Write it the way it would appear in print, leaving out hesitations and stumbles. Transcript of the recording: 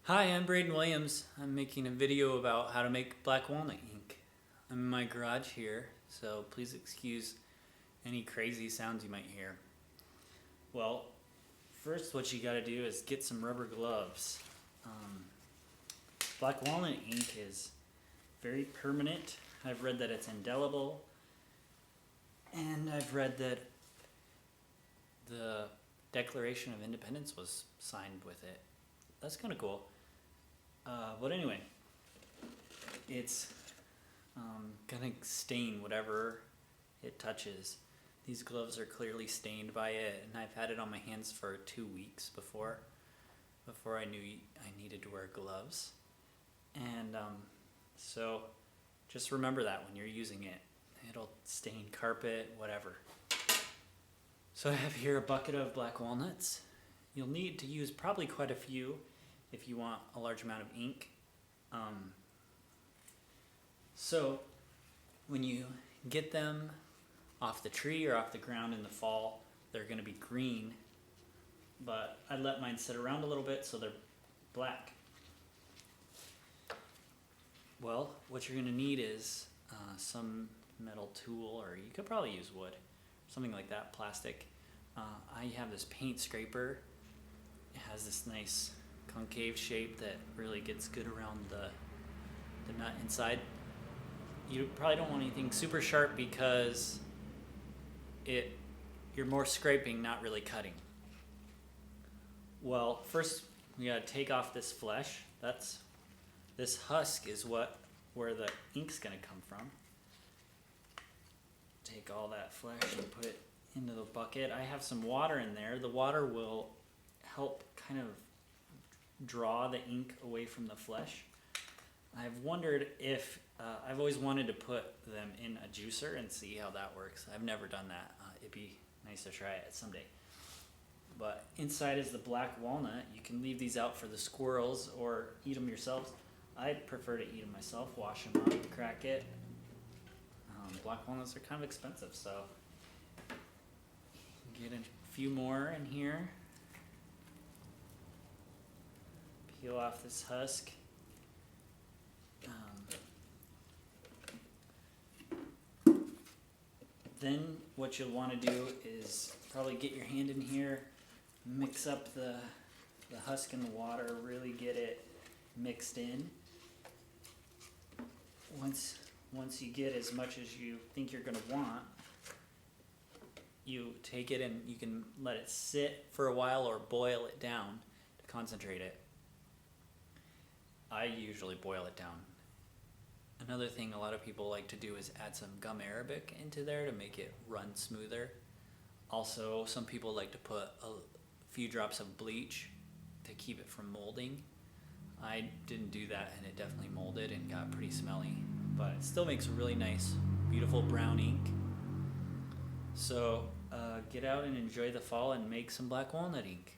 Hi, I'm Braden Williams. I'm making a video about how to make black walnut ink. I'm in my garage here, so please excuse any crazy sounds you might hear. Well, first what you gotta do is get some rubber gloves. Black walnut ink is very permanent. I've read that it's indelible, and I've read that the Declaration of Independence was signed with it. That's kind of cool. But anyway, it's gonna stain whatever it touches. These gloves are clearly stained by it, and I've had it on my hands for 2 weeks before I knew I needed to wear gloves. And so just remember that when you're using it. It'll stain carpet, whatever. So I have here a bucket of black walnuts. You'll need to use probably quite a few if you want a large amount of ink. So when you get them off the tree or off the ground in the fall, they're going to be green, but I let mine sit around a little bit so they're black. Well, what you're going to need is some metal tool, or you could probably use wood, something like that, plastic. I have this paint scraper. It has this nice concave shape that really gets good around the nut inside. You probably don't want anything super sharp because you're more scraping, not really cutting. Well, first we gotta take off this flesh. This husk is where the ink's gonna come from. Take all that flesh and put it into the bucket. I have some water in there. The water will help kind of draw the ink away from the flesh. I've wondered if I've always wanted to put them in a juicer and see how that works. I've never done that. It'd be nice to try it someday. But inside is the black walnut. You can leave these out for the squirrels or eat them yourselves. I prefer to eat them myself, wash them up, crack it. Black walnuts are kind of expensive, so get a few more in here. Peel off this husk. Then what you'll want to do is probably get your hand in here, mix up the husk and the water, really get it mixed in. Once you get as much as you think you're going to want, you take it and you can let it sit for a while or boil it down to concentrate it. I usually boil it down. Another thing a lot of people like to do is add some gum arabic into there to make it run smoother. Also, some people like to put a few drops of bleach to keep it from molding. I didn't do that, and it definitely molded and got pretty smelly, but it still makes a really nice, beautiful brown ink. So get out and enjoy the fall and make some black walnut ink.